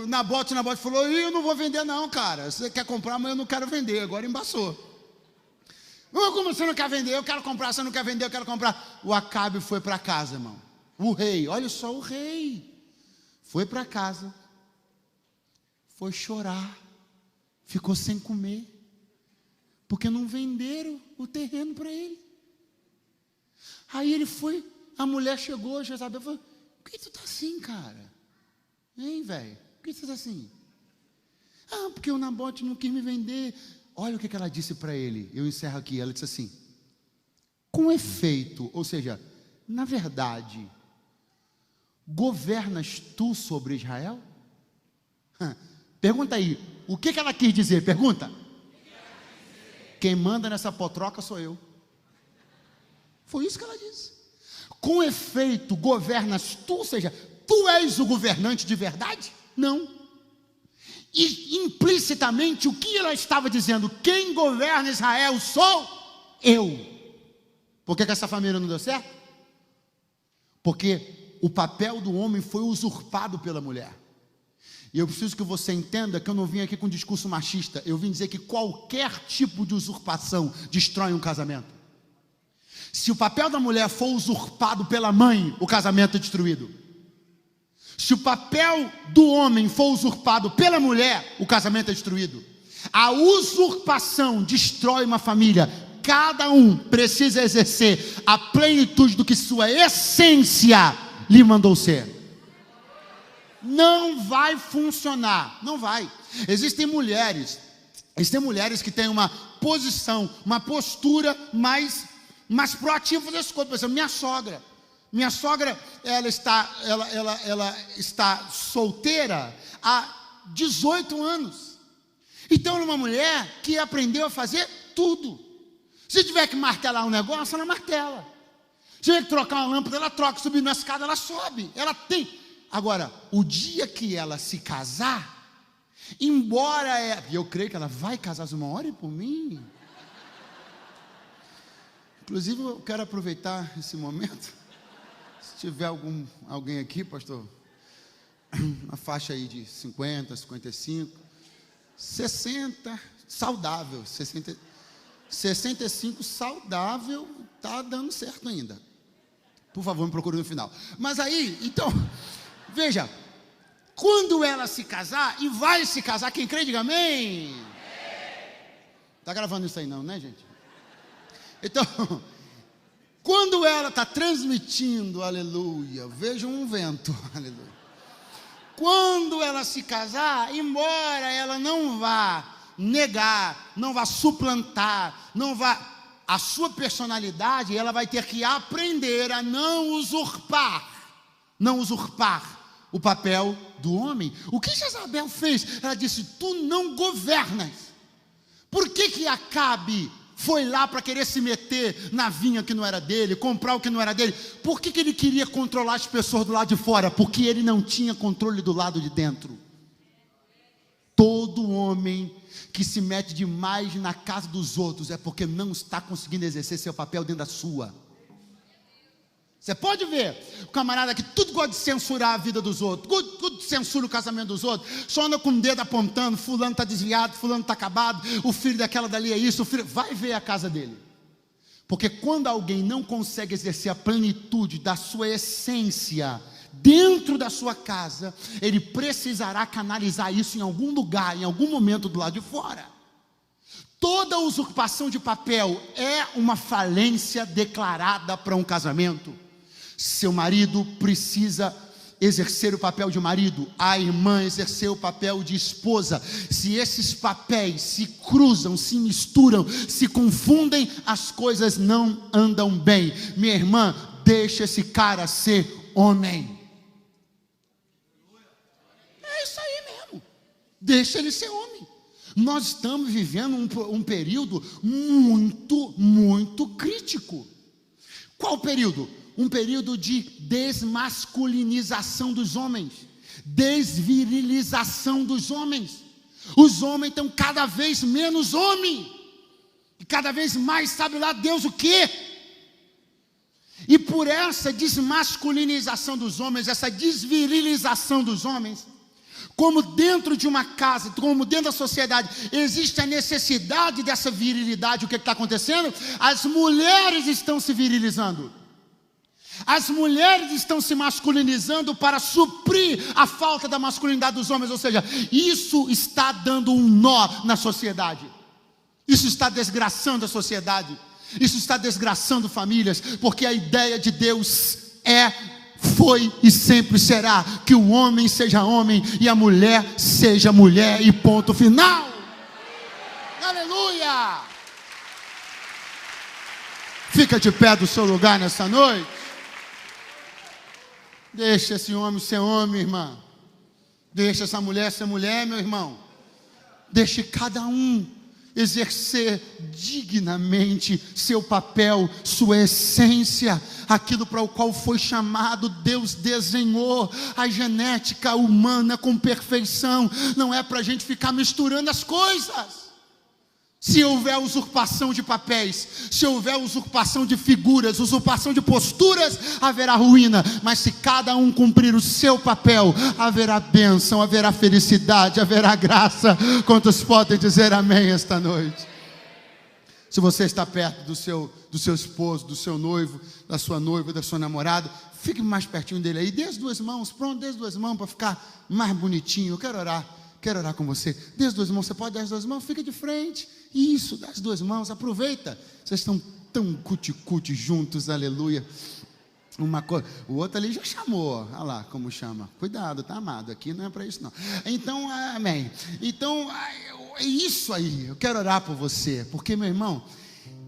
Nabote. O Nabote falou: eu não vou vender não, cara. Você quer comprar, mas eu não quero vender. Agora embaçou. Como você não quer vender? Eu quero comprar. Você não quer vender? Eu quero comprar. O Acabe foi para casa, irmão. O rei, olha só, o rei foi para casa, foi chorar, ficou sem comer, porque não venderam o terreno para ele. Aí ele foi, a mulher chegou, Jezabel falou: por que tu tá assim, cara? Hein, velho? Por que tu tá assim? Porque o Nabote não quis me vender. Olha o que ela disse para ele. Eu encerro aqui. Ela disse assim: com efeito, ou seja, na verdade, governas tu sobre Israel? Pergunta aí, o que ela quis dizer? Pergunta. Quem manda nessa potroca sou eu. Foi isso que ela disse. Com efeito, governas tu, ou seja, tu és o governante de verdade? Não. E implicitamente o que ela estava dizendo? Quem governa Israel sou eu. Por que essa família não deu certo? Porque o papel do homem foi usurpado pela mulher. E eu preciso que você entenda que eu não vim aqui com um discurso machista. Eu vim dizer que qualquer tipo de usurpação destrói um casamento. Se o papel da mulher for usurpado pela mãe, o casamento é destruído. Se o papel do homem for usurpado pela mulher, o casamento é destruído. A usurpação destrói uma família. Cada um precisa exercer a plenitude do que sua essência lhe mandou ser. Não vai funcionar, não vai. Existem mulheres que têm uma posição, uma postura mais proativa desse coisa. Por exemplo, minha sogra, ela está solteira há 18 anos. Então, ela é uma mulher que aprendeu a fazer tudo. Se tiver que martelar um negócio, ela martela. Se tiver que trocar uma lâmpada, ela troca. Subir na escada, ela sobe. Ela tem. Agora, o dia que ela se casar, embora eu creio que ela vai casar, uma hora por mim. Inclusive, eu quero aproveitar esse momento. Se tiver alguém aqui, pastor, uma faixa aí de 50, 55, 60, saudável, 65 saudável, está dando certo ainda. Por favor, me procure no final. Mas aí, então, veja, quando ela se casar, e vai se casar, quem crê, diga amém. Está gravando isso aí não, né, gente? Então, quando ela está transmitindo, aleluia, veja um vento, aleluia. Quando ela se casar, embora ela não vá negar, não vá suplantar, a sua personalidade, ela vai ter que aprender a não usurpar o papel do homem. O que Jezabel fez? Ela disse: tu não governas. Por que Acabe foi lá para querer se meter na vinha que não era dele, comprar o que não era dele? Por que ele queria controlar as pessoas do lado de fora? Porque ele não tinha controle do lado de dentro. Todo homem que se mete demais na casa dos outros é porque não está conseguindo exercer seu papel dentro da sua. Você pode ver o camarada que tudo gosta de censurar a vida dos outros, tudo censura o casamento dos outros, só anda com o dedo apontando: fulano está desviado, fulano está acabado, o filho daquela dali é isso, vai ver a casa dele. Porque quando alguém não consegue exercer a plenitude da sua essência dentro da sua casa, ele precisará canalizar isso em algum lugar, em algum momento do lado de fora. Toda usurpação de papel é uma falência declarada para um casamento. Seu marido precisa exercer o papel de marido, a irmã exercer o papel de esposa. Se esses papéis se cruzam, se misturam, se confundem, as coisas não andam bem. Minha irmã, deixa esse cara ser homem. É isso aí mesmo. Deixa ele ser homem. Nós estamos vivendo um período muito crítico. Qual período? Um período de desmasculinização dos homens, desvirilização dos homens. Os homens estão cada vez menos homem, e cada vez mais sabe lá Deus o quê? E por essa desmasculinização dos homens, essa desvirilização dos homens, como dentro de uma casa, como dentro da sociedade, existe a necessidade dessa virilidade. O que está acontecendo? As mulheres estão se virilizando. As mulheres estão se masculinizando para suprir a falta da masculinidade dos homens. Ou seja, isso está dando um nó na sociedade. Isso está desgraçando a sociedade. Isso está desgraçando famílias. Porque a ideia de Deus foi e sempre será que o homem seja homem e a mulher seja mulher, e ponto final. Aleluia! Fica de pé do seu lugar nessa noite. Deixa esse homem ser homem, irmã. Deixa essa mulher ser mulher, meu irmão. Deixe cada um exercer dignamente seu papel, sua essência, aquilo para o qual foi chamado. Deus desenhou a genética humana com perfeição. Não é para a gente ficar misturando as coisas. Se houver usurpação de papéis, se houver usurpação de figuras, usurpação de posturas, haverá ruína. Mas se cada um cumprir o seu papel, haverá bênção, haverá felicidade, haverá graça. Quantos podem dizer amém esta noite? Se você está perto do seu esposo, do seu noivo, da sua noiva, da sua namorada, fique mais pertinho dele aí. Dê as duas mãos, pronto, dê as duas mãos para ficar mais bonitinho. Eu quero orar com você. Dê as duas mãos, você pode dar as duas mãos, fica de frente. Isso, dá as duas mãos, aproveita. Vocês estão tão cuti-cuti juntos, aleluia. O outro ali já chamou, olha lá como chama. Cuidado, tá, amado? Aqui não é para isso não. Então, amém. Então, é isso aí. Eu quero orar por você, porque, meu irmão,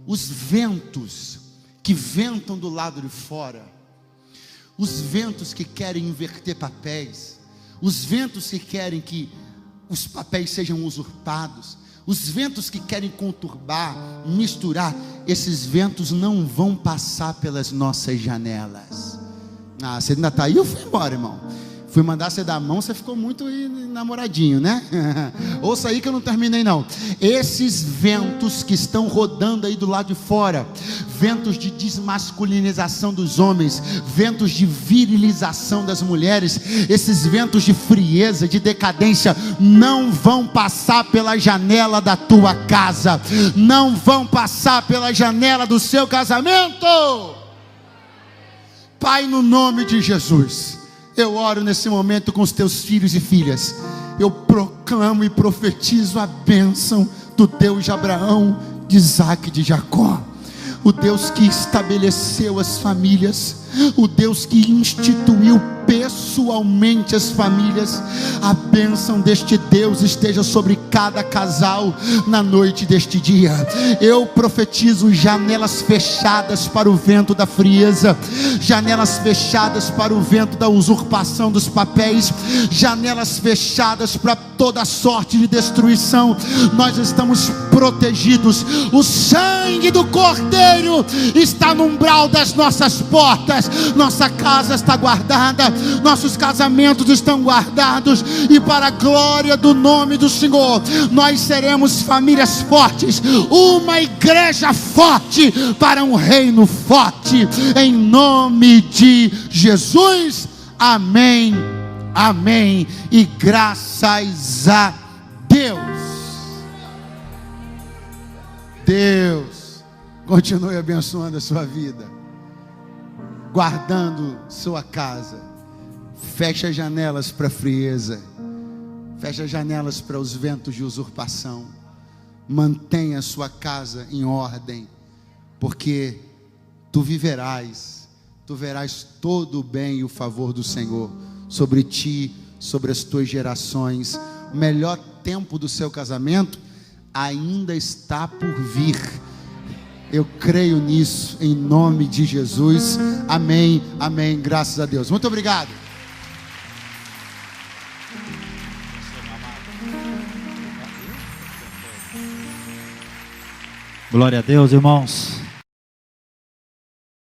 os ventos que ventam do lado de fora, os ventos que querem inverter papéis, os ventos que querem que os papéis sejam usurpados, os ventos que querem conturbar, misturar, esses ventos não vão passar pelas nossas janelas. Você ainda está aí? Eu fui embora, irmão. Fui mandar você dar a mão, você ficou muito namoradinho, né? Ouça aí que eu não terminei não. Esses ventos que estão rodando aí do lado de fora, ventos de desmasculinização dos homens, ventos de virilização das mulheres, esses ventos de frieza, de decadência, não vão passar pela janela da tua casa, não vão passar pela janela do seu casamento. Pai, no nome de Jesus, eu oro nesse momento com os teus filhos e filhas. Eu proclamo e profetizo a bênção do Deus de Abraão, de Isaac e de Jacó. O Deus que estabeleceu as famílias, o Deus que instituiu pessoalmente as famílias. A bênção deste Deus esteja sobre cada casal na noite deste dia. Eu profetizo janelas fechadas para o vento da frieza, janelas fechadas para o vento da usurpação dos papéis, janelas fechadas para toda sorte de destruição. Nós estamos protegidos. O sangue do Cordeiro está no umbral das nossas portas. Nossa casa está guardada, nossos casamentos estão guardados, e para a glória do nome do Senhor, nós seremos famílias fortes, uma igreja forte para um reino forte, em nome de Jesus. Amém, amém e graças a Deus. Deus continue abençoando a sua vida, guardando sua casa. Fecha as janelas para a frieza, fecha as janelas para os ventos de usurpação. mantenha a sua casa em ordem, porque tu verás todo o bem e o favor do Senhor sobre ti, sobre as tuas gerações. O melhor tempo do seu casamento ainda está por vir. Eu creio nisso, em nome de Jesus. Amém, amém, graças a Deus. Muito obrigado. Glória a Deus, irmãos.